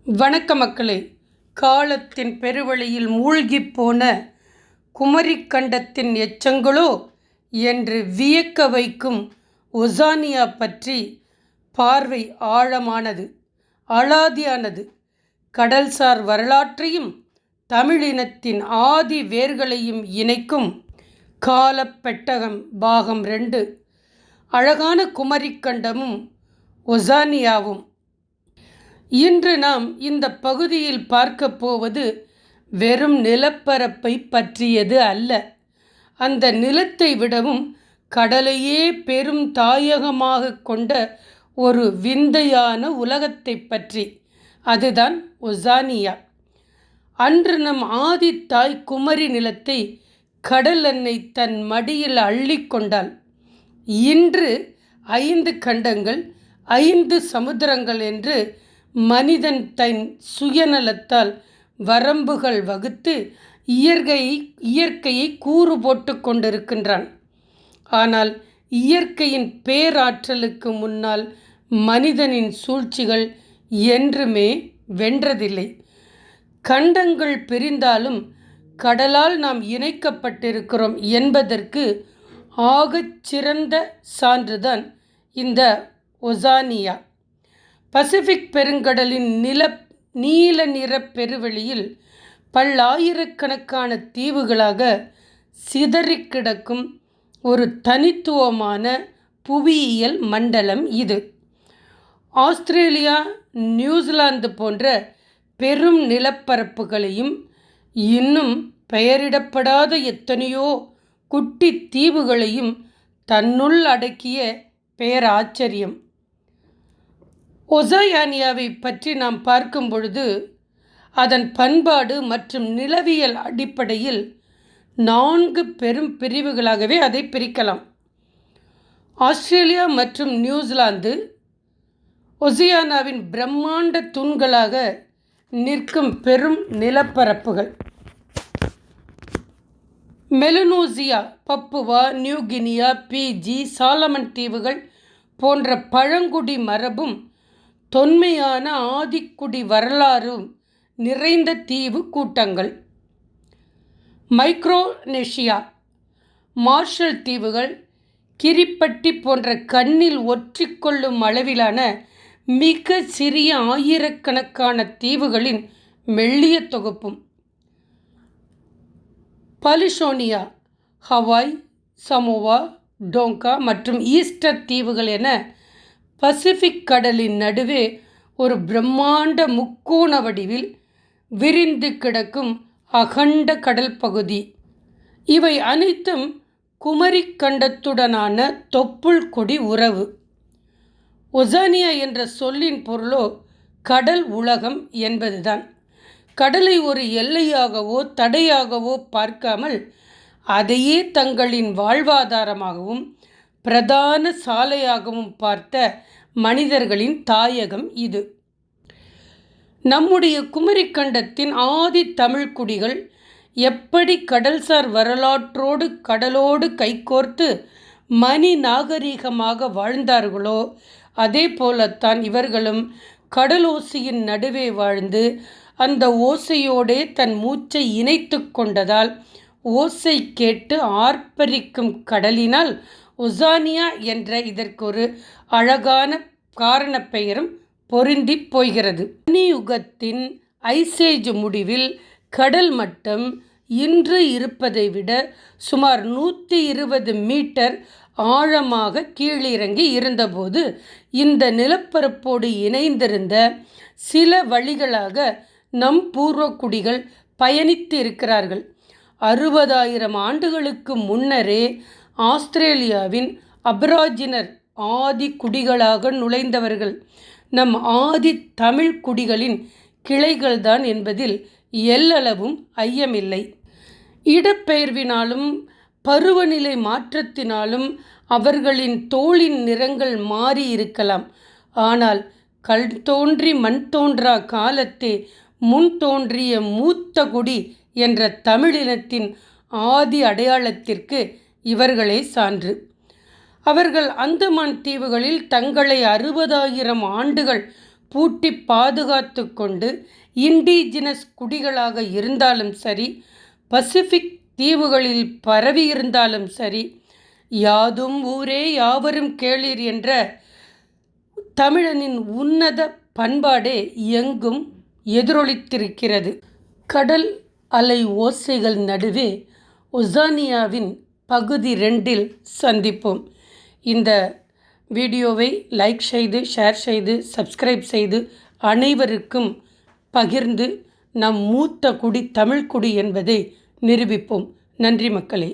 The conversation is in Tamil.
வணக்க மக்களே. காலத்தின் பெருவழியில் மூழ்கிப் போன குமரிக்கண்டத்தின் எச்சங்களோ என்று வியக்க வைக்கும் ஒசானியா பற்றி பார்வை ஆழமானது, அலாதியானது. கடல்சார் வரலாற்றையும் தமிழினத்தின் ஆதி வேர்களையும் இணைக்கும் காலப்பெட்டகம் பாகம் 2. அழகான குமரிக்கண்டமும் ஒசானியாவும். இன்று நாம் இந்த பகுதியில் பார்க்க போவது வெறும் நிலப்பரப்பை பற்றியது அல்ல. அந்த நிலத்தை விடவும் கடலையே பெரும் தாயகமாக கொண்ட ஒரு விந்தையான உலகத்தை பற்றி. அதுதான் ஒசானியா. அன்று நம் ஆதி தாய் குமரி நிலத்தை கடல் அன்னை தன் மடியில் அள்ளி கொண்டாள். இன்று 5 கண்டங்கள், 5 சமுத்திரங்கள் என்று மனிதன் தன் சுயநலத்தால் வரம்புகள் வகுத்து இயற்கையை கூறு போட்டு கொண்டிருக்கின்றான். ஆனால் இயற்கையின் பேராற்றலுக்கு முன்னால் மனிதனின் சூழ்ச்சிகள் என்றுமே வென்றதில்லை. கண்டங்கள் பிரிந்தாலும் கடலால் நாம் இணைக்கப்பட்டிருக்கிறோம் என்பதற்கு ஆகச் சிறந்த சான்றுதான் இந்த ஒசானியா. பசிபிக் பெருங்கடலின் நீல நிற பெருவெளியில் பல்லாயிரக்கணக்கான தீவுகளாக சிதறிக் கிடக்கும் ஒரு தனித்துவமான புவியியல் மண்டலம் இது. ஆஸ்திரேலியா, நியூசிலாந்து போன்ற பெரும் நிலப்பரப்புகளையும் இன்னும் பெயரிடப்படாத எத்தனையோ குட்டி தீவுகளையும் தன்னுள் அடக்கிய பேராச்சரியம். ஒசானியாவை பற்றி நாம் பார்க்கும் பொழுது அதன் பண்பாடு மற்றும் நிலவியல் அடிப்படையில் 4 பெரும் பிரிவுகளாகவே அதை பிரிக்கலாம். ஆஸ்திரேலியா மற்றும் நியூசிலாந்து ஒசியானாவின் பிரம்மாண்ட தூண்களாக நிற்கும் பெரும் நிலப்பரப்புகள். மெலனோசியா, பப்புவா நியூகினியா, பிஜி, சாலமன் தீவுகள் போன்ற பழங்குடி மரபும் தொன்மையான ஆதிக்குடி வரலாறும் நிறைந்த தீவு கூட்டங்கள். மைக்ரோனேஷியா, மார்ஷல் தீவுகள், கிரிப்பட்டி போன்ற கண்ணில் ஒற்றிக்கொள்ளும் அளவிலான மிக சிறிய ஆயிரக்கணக்கான தீவுகளின் மெல்லிய தொகுப்பும். பாலினோசியா, ஹவாய், சமோவா, டோங்கா மற்றும் ஈஸ்டர் தீவுகள் என பசிபிக் கடலின் நடுவே ஒரு பிரம்மாண்ட முக்கோண வடிவில் விரிந்து கிடக்கும் அகண்ட கடல் பகுதி. இவை அனைத்தும் குமரிக்கண்டத்துடனான தொப்புள் கொடி உறவு. ஒசானியா என்ற சொல்லின் பொருளோ கடல் உலகம் என்பதுதான். கடலை ஒரு எல்லையாகவோ தடையாகவோ பார்க்காமல் அதையே தங்களின் வாழ்வாதாரமாகவும் பிரதான சாலையாகவும் பார்த்த மனிதர்களின் தாயகம் இது. நம்முடைய குமரிக்கண்டத்தின் ஆதி தமிழ் குடிகள் எப்படி கடல்சார் வரலாற்றோடு கடலோடு கைகோர்த்து மணி நாகரீகமாக வாழ்ந்தார்களோ அதே போலத்தான் இவர்களும் கடலோசையின் நடுவே வாழ்ந்து அந்த ஓசையோடே தன் மூச்சை இணைத்து கொண்டதால் ஓசை கேட்டு ஆர்ப்பரிக்கும் கடலினால் ஒசானியா என்ற இதற்கொரு அழகான காரண பெயரும் பொருந்தி போகிறது. யுகத்தின் ஐசேஜ் முடிவில் கடல் மட்டம் இன்று இருப்பதை விட சுமார் 120 மீட்டர் ஆழமாக கீழிறங்கி இருந்தபோது இந்த நிலப்பரப்போடு இணைந்திருந்த சில வழிகளாக நம் பூர்வக்குடிகள் பயணித்து இருக்கிறார்கள். 60,000 ஆண்டுகளுக்கு முன்னரே ஆஸ்திரேலியாவின் அபராஜினர் ஆதி குடிகளாக நுழைந்தவர்கள் நம் ஆதி தமிழ் குடிகளின் கிளைகள்தான் என்பதில் எல்லளவும் ஐயமில்லை. இடப்பெயர்வினாலும் பருவநிலை மாற்றத்தினாலும் அவர்களின் தோளின் நிறங்கள் மாறி இருக்கலாம். ஆனால் கல் தோன்றி மண் தோன்றா காலத்தே முன் தோன்றிய மூத்த குடி என்ற தமிழினத்தின் ஆதி அடையாளத்திற்கு இவர்களே சான்று. அவர்கள் அந்தமான் தீவுகளில் தங்களை 60,000 ஆண்டுகள் பூட்டி பாதுகாத்து கொண்டு இண்டிஜினஸ் குடிகளாக இருந்தாலும் சரி, பசிபிக் தீவுகளில் பரவி இருந்தாலும் சரி, யாதும் ஊரே யாவரும் கேளீர் என்ற தமிழனின் உன்னத பண்பாடே எங்கும் எதிரொலித்திருக்கிறது. கடல் அலை ஓசைகள் நடுவே ஒசானியாவின் பகுதி 2இல் சந்திப்போம். இந்த வீடியோவை லைக் செய்து, ஷேர் செய்து, சப்ஸ்கிரைப் செய்து, அனைவருக்கும் பகிர்ந்து நம் மூத்த குடி தமிழ் குடி என்பதை நிரூபிப்போம். நன்றி மக்களே.